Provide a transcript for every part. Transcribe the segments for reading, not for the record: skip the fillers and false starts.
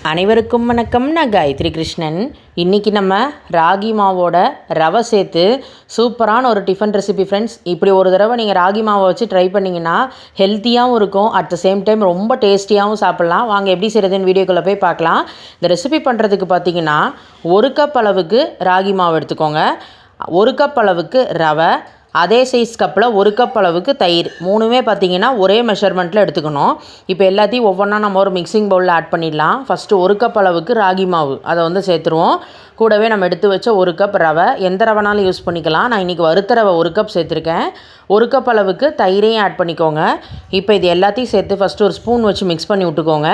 அனைவருக்கும் வணக்கம். நான் காயத்ரி கிருஷ்ணன். இன்றைக்கி நம்ம ராகி மாவோட ரவை சேர்த்து சூப்பரான ஒரு டிஃபன் ரெசிபி ஃப்ரெண்ட்ஸ். இப்படி ஒரு தடவை நீங்கள் ராகி மாவை வச்சு ட்ரை பண்ணிங்கன்னா ஹெல்த்தியாகவும் இருக்கும், அட் த சேம் டைம் ரொம்ப டேஸ்டியாகவும் சாப்பிட்லாம். வாங்க எப்படி செய்கிறதுன்னு வீடியோக்குள்ளே போய் பார்க்கலாம். இந்த ரெசிபி பண்ணுறதுக்கு பார்த்திங்கன்னா 1 கப் அளவுக்கு ராகி மாவு எடுத்துக்கோங்க, 1 கப் அளவுக்கு ரவை, அதே சைஸ் கப்பில் 1 கப் அளவுக்கு தயிர், மூணுமே பார்த்திங்கன்னா ஒரே மெஷர்மெண்ட்டில் எடுத்துக்கணும். இப்போ எல்லாத்தையும் ஒவ்வொன்றா நம்ம ஒரு மிக்சிங் பவுலில் ஆட் பண்ணிடலாம். ஃபஸ்ட்டு 1 கப் அளவுக்கு ராகி மாவு அதை சேர்த்துருவோம். கூடவே நம்ம எடுத்து வச்ச 1 கப் ரவை, எந்த ரவைனாலும் யூஸ் பண்ணிக்கலாம். நான் இன்றைக்கி வறுத்த ரவை 1 கப் சேர்த்துருக்கேன். 1 கப் அளவுக்கு தயிரையும் ஆட் பண்ணிக்கோங்க. இப்போ இது எல்லாத்தையும் சேர்த்து ஃபஸ்ட்டு ஒரு ஸ்பூன் வச்சு மிக்ஸ் பண்ணி விட்டுக்கோங்க.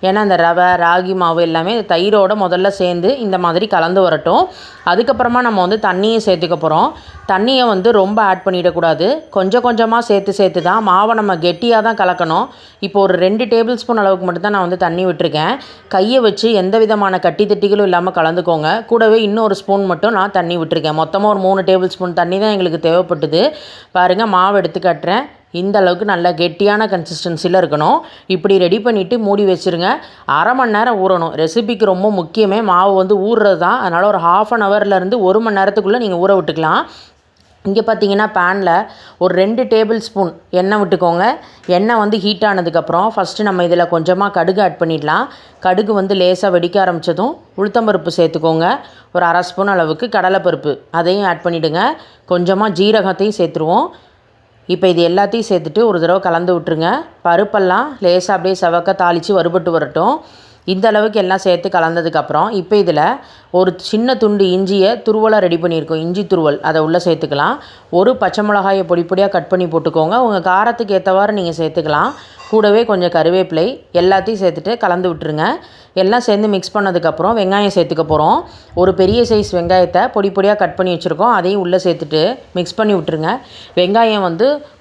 ஏன்னா அந்த ரவை ராகி மாவு எல்லாமே தயிரோடு முதல்ல சேர்ந்து இந்த மாதிரி கலந்து வரட்டும். அதுக்கப்புறமா நம்ம தண்ணியும் சேர்த்துக்க போகிறோம். தண்ணியை ரொம்ப ஆட் பண்ணிடக்கூடாது, கொஞ்சம் கொஞ்சமாக சேர்த்து தான் மாவை நம்ம கெட்டியாக தான் கலக்கணும். இப்போ ஒரு 2 டேபிள் ஸ்பூன் அளவுக்கு மட்டும்தான் நான் தண்ணி விட்டுருக்கேன். கையை வச்சு எந்த விதமான கட்டி தட்டிகளும் இல்லாமல் கலந்துக்கோங்க. கூடவே இன்னொரு ஸ்பூன் மட்டும் நான் தண்ணி விட்டுருக்கேன். மொத்தமாக ஒரு 3 டேபிள் ஸ்பூன் தண்ணி தான் எங்களுக்கு தேவைப்பட்டுது. பாருங்கள், மாவு எடுத்து காட்டுறேன். இந்த அளவுக்கு நல்ல கெட்டியான கன்சிஸ்டன்சியில் இருக்கணும். இப்படி ரெடி பண்ணிவிட்டு மூடி வச்சுருங்க. அரை மணி நேரம் ஊறணும். ரெசிபிக்கு ரொம்ப முக்கியமே மாவு ஊறுறது தான். அதனால் ஒரு 1/2 ஹவர்லேருந்து 1 மணி நேரத்துக்குள்ளே நீங்கள் ஊற விட்டுக்கலாம். இங்கே பார்த்தீங்கன்னா பேனில் ஒரு 2 டேபிள் ஸ்பூன் எண்ணெய் விட்டுக்கோங்க. எண்ணெய் ஹீட் ஆனதுக்கப்புறம் ஃபஸ்ட்டு நம்ம இதில் கொஞ்சமாக கடுகு ஆட் பண்ணிடலாம். கடுகு லேசாக வெடிக்க ஆரம்பித்ததும் உளுத்தம்பருப்பு சேர்த்துக்கோங்க. ஒரு 1/2 ஸ்பூன் அளவுக்கு கடலைப்பருப்பு அதையும் ஆட் பண்ணிவிடுங்க. கொஞ்சமாக ஜீரகத்தையும் சேர்த்துருவோம். இப்போ இது எல்லாத்தையும் சேர்த்துட்டு ஒரு தடவை கலந்து விட்டுருங்க. பருப்பெல்லாம் லேசாக அப்படியே செவக்க தாளித்து வறுபட்டு வரட்டும். இந்த அளவுக்கு எல்லாம் சேர்த்து கலந்ததுக்கப்புறம் இப்போ இதில் ஒரு சின்ன துண்டு இஞ்சியை துருவலாக ரெடி பண்ணியிருக்கோம். இஞ்சி துருவல் அதை உள்ளே சேர்த்துக்கலாம். ஒரு பச்சை மிளகாயை பொடியாக கட் பண்ணி போட்டுக்கோங்க. உங்கள் காரத்துக்கு ஏற்றவாறு நீங்கள் சேர்த்துக்கலாம். கூடவே கொஞ்சம் கருவேப்பிலை எல்லாத்தையும் சேர்த்துட்டு கலந்து விட்டுருங்க. எல்லாம் சேர்ந்து மிக்ஸ் பண்ணதுக்கப்புறம் வெங்காயம் சேர்த்துக்க போகிறோம். ஒரு பெரிய சைஸ் வெங்காயத்தை பொடியாக கட் பண்ணி வச்சுருக்கோம். அதையும் உள்ளே சேர்த்துட்டு மிக்ஸ் பண்ணி விட்டுருங்க. வெங்காயம்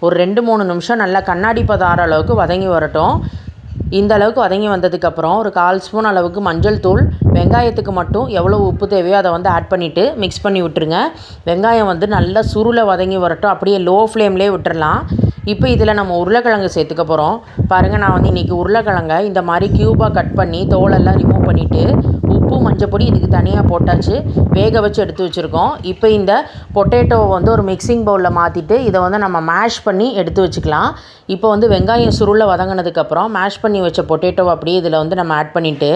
ஒரு 2-3 நிமிஷம் நல்லா கண்ணாடி பதம் ஆற அளவுக்கு வதங்கி வரட்டும். இந்த அளவுக்கு வதங்கி வந்ததுக்கப்புறம் ஒரு 1/4 ஸ்பூன் அளவுக்கு மஞ்சள் தூள், வெங்காயத்துக்கு மட்டும் எவ்வளோ உப்பு தேவையோ அதை ஆட் பண்ணிவிட்டு மிக்ஸ் பண்ணி விட்டுருங்க. வெங்காயம் நல்லா சுருளை வதங்கி வரட்டும். அப்படியே லோ ஃப்ளேம்லேயே விட்டுறலாம். இப்போ இதில் நம்ம உருளைக்கிழங்கு சேர்த்துக்க போகிறோம். பாருங்கள், நான் இன்றைக்கி உருளைக்கிழங்கை இந்த மாதிரி க்யூபாக கட் பண்ணி தோலெல்லாம் ரிமூவ் பண்ணிவிட்டு உப்பு மஞ்சப்பொடி இதுக்கு தனியாக போட்டாச்சு, வேக வச்சு எடுத்து வச்சுருக்கோம். இப்போ இந்த பொட்டேட்டோவை ஒரு மிக்சிங் பவுலில் மாற்றிட்டு இதை நம்ம மேஷ் பண்ணி எடுத்து வச்சுக்கலாம். இப்போ வெங்காயம் சுருளை வதங்கினதுக்கப்புறம் மேஷ் பண்ணி வச்ச பொட்டேட்டோவை அப்படியே இதில் நம்ம ஆட் பண்ணிவிட்டு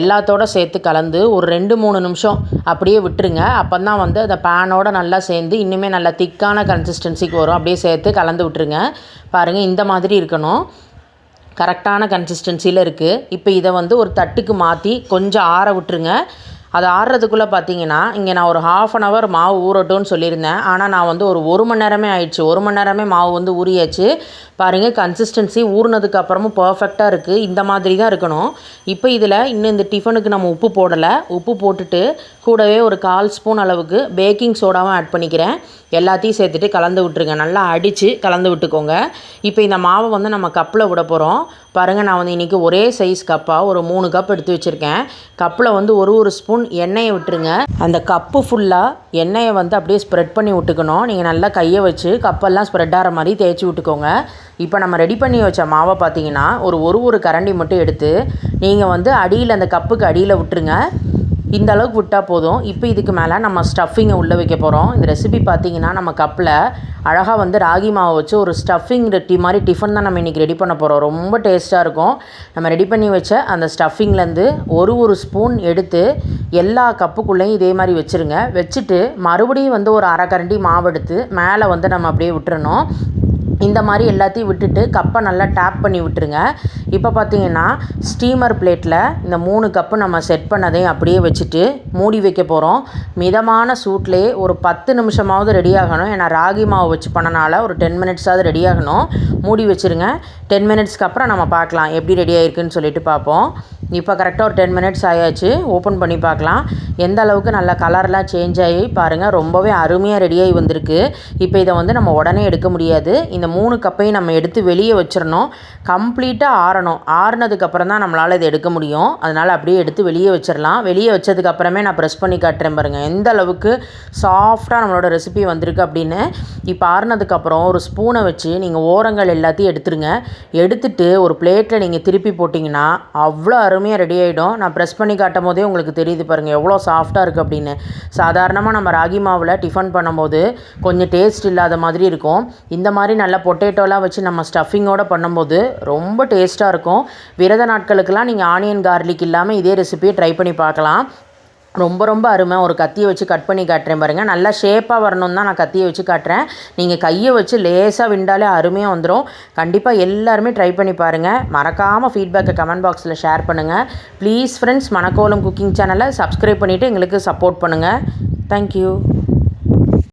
எல்லாத்தோடு சேர்த்து கலந்து ஒரு 2-3 நிமிஷம் அப்படியே விட்டுருங்க. அப்போ தான் அந்த பேனோட நல்லா சேர்ந்து இன்னுமே நல்லா திக்கான கன்சிஸ்டன்சிக்கு வரும். அப்படியே சேர்த்து கலந்து விட்டுருங்க. பாருங்கள், இந்த மாதிரி இருக்கணும். கரெக்டான கன்சிஸ்டன்சியில் இருக்குது. இப்போ இதை ஒரு தட்டுக்கு மாற்றி கொஞ்சம் ஆற விட்டுருங்க. அது ஆறுறதுக்குள்ளே பார்த்தீங்கன்னா இங்கே நான் ஒரு 1/2 ஹவர் மாவு ஊறட்டும்னு சொல்லியிருந்தேன். ஆனால் நான் ஒரு 1 மணி நேரமே ஆயிடுச்சு. 1 மணி நேரமே மாவு ஊறியாச்சு. பாருங்கள், கன்சிஸ்டன்சி ஊறினதுக்கு அப்புறமும் பர்ஃபெக்டாக இருக்குது. இந்த மாதிரி தான் இருக்கணும். இப்போ இதில் இன்னும் இந்த டிஃபனுக்கு நம்ம உப்பு போடலை. உப்பு போட்டுட்டு கூடவே ஒரு 1/4 ஸ்பூன் அளவுக்கு பேக்கிங் சோடாவும் ஆட் பண்ணிக்கிறேன். எல்லாத்தையும் சேர்த்துட்டு கலந்து விட்டுருங்க. நல்லா அடித்து கலந்து விட்டுக்கோங்க. இப்போ இந்த மாவை நம்ம கப்பில் விட போகிறோம். பாருங்கள், நான் இன்றைக்கி ஒரே சைஸ் கப்பாக ஒரு 3 கப் எடுத்து வச்சுருக்கேன். கப்பில் ஒரு ஸ்பூன் எண்ணெயை விட்டுருங்க. அந்த கப்பு ஃபுல்லாக எண்ணெயை அப்படியே ஸ்ப்ரெட் பண்ணி விட்டுக்கணும். நீங்கள் நல்லா கையை வச்சு கப்பெல்லாம் ஸ்ப்ரெட் ஆகிற மாதிரி தேய்ச்சி விட்டுக்கோங்க. இப்போ நம்ம ரெடி பண்ணி வச்ச மாவை பார்த்தீங்கன்னா ஒரு கரண்டி மட்டும் எடுத்து நீங்கள் அடியில் அந்த கப்புக்கு அடியில் விட்டுருங்க. இந்த அளவுக்கு விட்டால் போதும். இப்போ இதுக்கு மேலே நம்ம ஸ்டஃபிங்கை உள்ளே வைக்க போகிறோம். இந்த ரெசிபி பார்த்திங்கன்னா நம்ம கப்பில் அழகாக ராகி மாவை வச்சு ஒரு ஸ்டஃபிங் மாதிரி டிஃபன் தான் நம்ம இன்றைக்கி ரெடி பண்ண போகிறோம். ரொம்ப டேஸ்ட்டாக இருக்கும். நம்ம ரெடி பண்ணி வச்ச அந்த ஸ்டஃபிங்லேருந்து ஒரு ஸ்பூன் எடுத்து எல்லா கப்புக்குள்ளேயும் இதே மாதிரி வச்சுருங்க. வச்சுட்டு மறுபடியும் ஒரு அரை கரண்டி மாவு எடுத்து மேலே நம்ம அப்படியே விட்டுறணும். இந்த மாதிரி எல்லாத்தையும் விட்டுட்டு கப்பை நல்லா டேப் பண்ணி விட்டுருங்க. இப்போ பார்த்தீங்கன்னா ஸ்டீமர் பிளேட்டில் இந்த 3 கப்பு நம்ம செட் பண்ணதையும் அப்படியே வச்சுட்டு மூடி வைக்க போகிறோம். மிதமான சூட்லேயே ஒரு 10 நிமிஷமாவது ரெடி ஆகணும். ஏன்னா ராகி மாவு வச்சு பண்ணனால ஒரு 10 மினிட்ஸாவது ரெடி ஆகணும். மூடி வச்சுருங்க. 10 மினிட்ஸ்க்கு அப்புறம் நம்ம பார்க்கலாம் எப்படி ரெடி ஆகிருக்குன்னு சொல்லிட்டு பார்ப்போம். இப்போ கரெக்டாக ஒரு 10 மினிட்ஸ் ஆயாச்சு. ஓப்பன் பண்ணி பார்க்கலாம். எந்த அளவுக்கு நல்ல கலர்லாம் சேஞ்ச் ஆகி பாருங்கள், ரொம்பவே அருமையாக ரெடியாகி வந்திருக்கு. இப்போ இதை நம்ம உடனே எடுக்க முடியாது. இந்த இந்த 3 கப்பையும் நம்ம எடுத்து வெளியே வச்சிடணும். கம்ப்ளீட்டாக ஆறணும். ஆறுனதுக்கப்புறம் தான் நம்மளால் இதை எடுக்க முடியும். அதனால் அப்படியே எடுத்து வெளியே வச்சிடலாம். வெளியே வச்சதுக்கப்புறமே நான் ப்ரெஸ் பண்ணி காட்டுறேன் பாருங்கள், எந்த அளவுக்கு சாஃப்டாக நம்மளோட ரெசிபி வந்திருக்கு அப்படின்னு. இப்போ ஆறுனதுக்கப்புறம் ஒரு ஸ்பூனை வச்சு நீங்கள் ஓரங்கள் எல்லாத்தையும் எடுத்துருங்க. எடுத்துட்டு ஒரு பிளேட்டில் நீங்கள் திருப்பி போட்டிங்கன்னா அவ்வளோ அருமையாக ரெடி ஆகிடும். நான் ப்ரெஸ் பண்ணி காட்டும் போதே உங்களுக்கு தெரியுது பாருங்கள் எவ்வளோ சாஃப்டாக இருக்குது அப்படின்னு. சாதாரணமாக நம்ம ராகி மாவில் டிஃபன் பண்ணும்போது கொஞ்சம் டேஸ்ட் இல்லாத மாதிரி இருக்கும். இந்த மாதிரி நல்லா பொட்டேட்டோலாம் வச்சு நம்ம ஸ்டஃபிங்கோடு பண்ணும்போது ரொம்ப டேஸ்ட்டாக இருக்கும். விரத நாட்களுக்கெல்லாம் நீங்கள் ஆனியன் கார்லிக் இல்லாமல் இதே ரெசிபியை ட்ரை பண்ணி பார்க்கலாம். ரொம்ப ரொம்ப அருமை. ஒரு கத்தியை வச்சு கட் பண்ணி காட்டுறேன் பாருங்கள். நல்லா ஷேப்பாக வரணும் தான் நான் கத்தியை வச்சு காட்டுறேன். நீங்கள் கையை வச்சு லேசாக விண்டாலே அருமையாக வந்துடும். கண்டிப்பாக எல்லாருமே ட்ரை பண்ணி பாருங்கள். மறக்காமல் ஃபீட்பேக்கை கமெண்ட் பாக்ஸில் ஷேர் பண்ணுங்கள். ப்ளீஸ் ஃப்ரெண்ட்ஸ், மணக்கோலம் குக்கிங் சேனலை சப்ஸ்கிரைப் பண்ணிவிட்டு எங்களுக்கு சப்போர்ட் பண்ணுங்கள். தேங்க்யூ.